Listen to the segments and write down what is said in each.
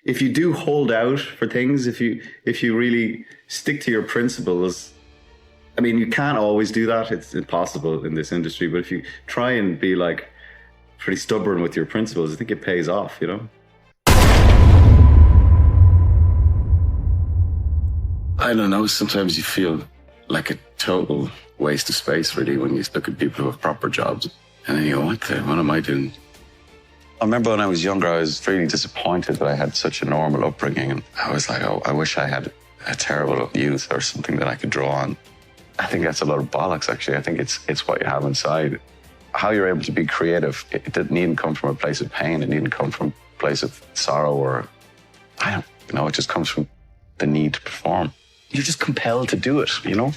if you do hold out for things, if you really stick to your principles, I mean, you can't always do that. It's impossible in this industry. But if you try and be like pretty stubborn with your principles, I think it pays off, you know? I don't know. Sometimes you feel like a total waste of space, really, when you look at people who have proper jobs. And then you go, what am I doing? I remember when I was younger, I was really disappointed that I had such a normal upbringing. And I was like, oh, I wish I had a terrible youth or something that I could draw on. I think that's a lot of bollocks, actually. I think it's what you have inside. How you're able to be creative, it didn't even come from a place of pain. It didn't come from a place of sorrow or, I don't know, it just comes from the need to perform. You're just compelled to do it, you know?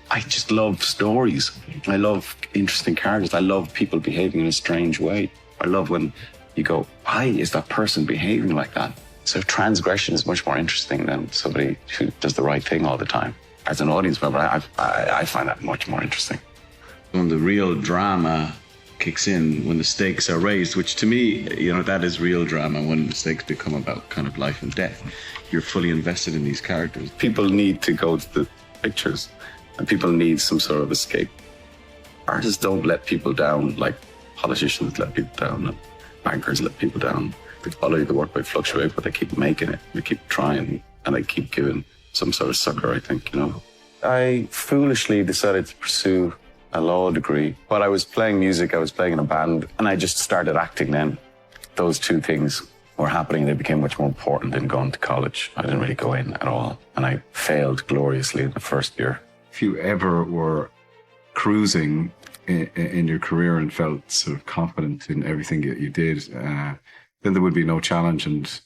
I just love stories. I love interesting characters. I love people behaving in a strange way. I love when you go, why is that person behaving like that? So transgression is much more interesting than somebody who does the right thing all the time. As an audience member, I find that much more interesting. When the real drama kicks in, when the stakes are raised, which to me, you know, that is real drama, when the stakes become about kind of life and death. You're fully invested in these characters. People need to go to the pictures and people need some sort of escape. Artists don't let people down like politicians let people down and bankers let people down. The quality of the work might fluctuate, but they keep making it. They keep trying and they keep giving some sort of sucker, I think, you know. I foolishly decided to pursue a law degree. While I was playing music, I was playing in a band, and I just started acting then. Those two things were happening. They became much more important than going to college. I didn't really go in at all, and I failed gloriously in the first year. If you ever were cruising in your career and felt sort of confident in everything that you did, then there would be no challenge and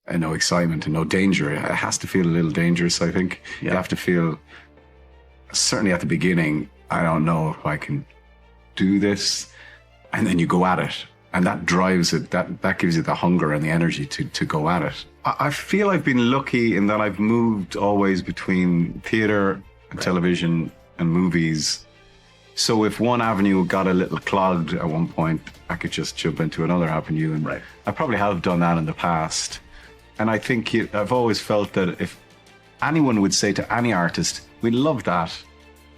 no excitement and no danger. It has to feel a little dangerous, I think. Yeah. You have to feel, certainly at the beginning, I don't know if I can do this. And then you go at it. And that drives it, that gives you the hunger and the energy to go at it. I feel I've been lucky in that I've moved always between theatre and television and movies. So if one avenue got a little clogged at one point, I could just jump into another avenue. And I probably have done that in the past. And I think I've always felt that if anyone would say to any artist, we love that,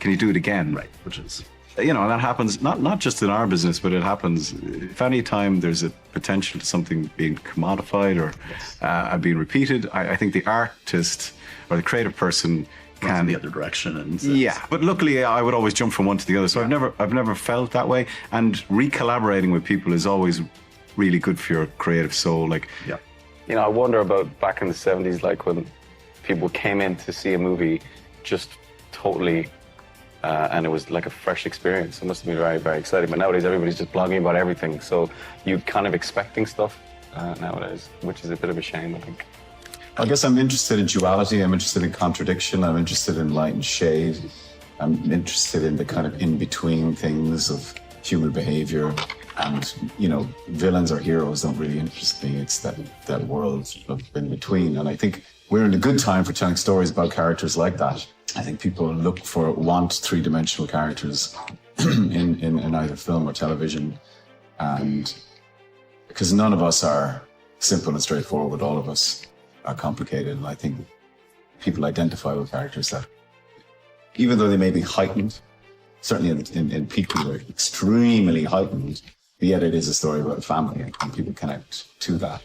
can you do it again? Right, which is, you know, and that happens not just in our business, but it happens if any time there's a potential to something being commodified or being repeated. I think the artist or the creative person can the other direction. And yeah, but luckily I would always jump from one to the other. So I've never felt that way. And re-collaborating with people is always really good for your creative soul. Like, yeah. You know, I wonder about back in the 70s, like when people came in to see a movie just totally, and it was like a fresh experience. It must have been very, very exciting. But nowadays, everybody's just blogging about everything. So you're kind of expecting stuff nowadays, which is a bit of a shame, I think. I guess I'm interested in duality. I'm interested in contradiction. I'm interested in light and shade. I'm interested in the kind of in-between things of human behavior. And, you know, villains or heroes don't really interest me. It's that world of in between. And I think we're in a good time for telling stories about characters like that. I think people want three-dimensional characters in either film or television. And because none of us are simple and straightforward, all of us are complicated. And I think people identify with characters that, even though they may be heightened, certainly in people who are extremely heightened, yet it is a story about a family and people connect to that.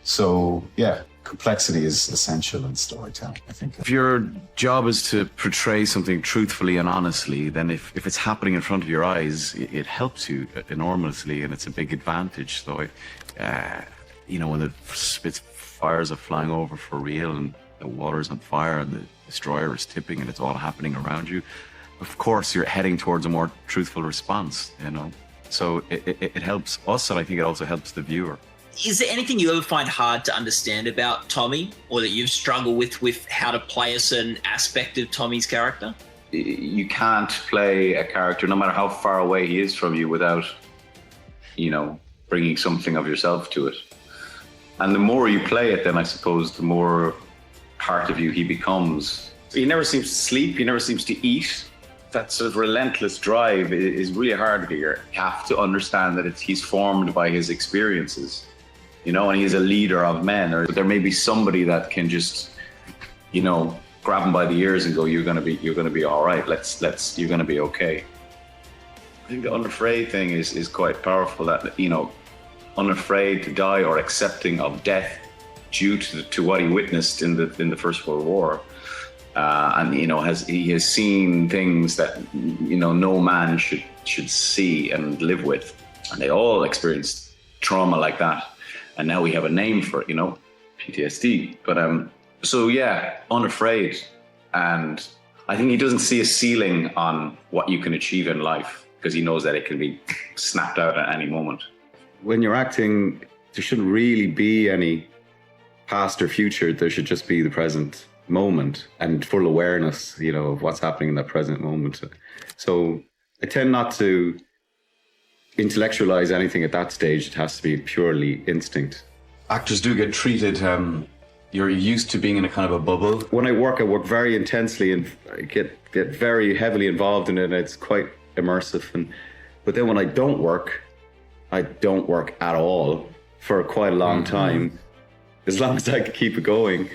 So, yeah, complexity is essential in storytelling, I think. If your job is to portray something truthfully and honestly, then if it's happening in front of your eyes, it helps you enormously and it's a big advantage. So, you know, when the fires are flying over for real and the water's on fire and the destroyer is tipping and it's all happening around you, of course, you're heading towards a more truthful response, you know. So it helps us, and I think it also helps the viewer. Is there anything you ever find hard to understand about Tommy, or that you've struggled with how to play a certain aspect of Tommy's character? You can't play a character, no matter how far away he is from you, without, you know, bringing something of yourself to it. And the more you play it, then I suppose the more part of you he becomes. He never seems to sleep, he never seems to eat. That sort of relentless drive is really hard here. You have to understand that he's formed by his experiences. you know, and he's a leader of men. Or there may be somebody that can just, you know, grab him by the ears and go, you're gonna be all right. You're gonna be okay. I think the unafraid thing is quite powerful. That, you know, unafraid to die or accepting of death due to what he witnessed in the First World War, and you know, he has seen things that, you know, no man should see and live with, and they all experienced trauma like that, and now we have a name for it, you know, PTSD. But so yeah, unafraid, and I think he doesn't see a ceiling on what you can achieve in life because he knows that it can be snapped out at any moment. When you're acting, there shouldn't really be any past or future. There should just be the present moment and full awareness, you know, of what's happening in that present moment. So I tend not to intellectualize anything at that stage. It has to be purely instinct. Actors do get treated, you're used to being in a kind of a bubble. When I work very intensely and I get very heavily involved in it, and it's quite immersive. But then when I don't work at all for quite a long time, as long as I can keep it going.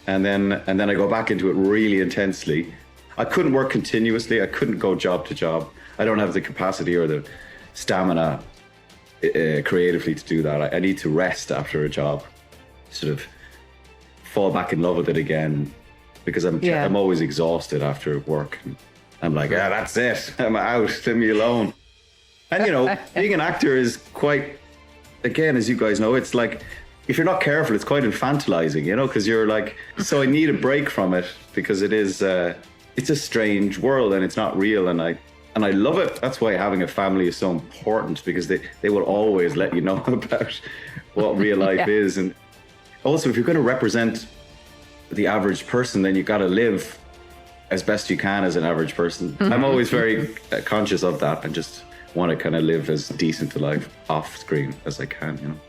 And then I go back into it really intensely. I couldn't work continuously. I couldn't go job to job. I don't have the capacity or the stamina creatively to do that. I need to rest after a job, sort of fall back in love with it again, because I'm always exhausted after work. And I'm like, that's it. I'm out. Leave me alone. And, you know, being an actor is quite, again, as you guys know, it's like, if you're not careful, it's quite infantilizing, you know, because you're like, so I need a break from it because it is, it's a strange world and it's not real. And I love it. That's why having a family is so important, because they will always let you know about what real life is. And also, if you're going to represent the average person, then you've got to live as best you can as an average person. I'm always very conscious of that and just want to kind of live as decent a life off screen as I can, you know.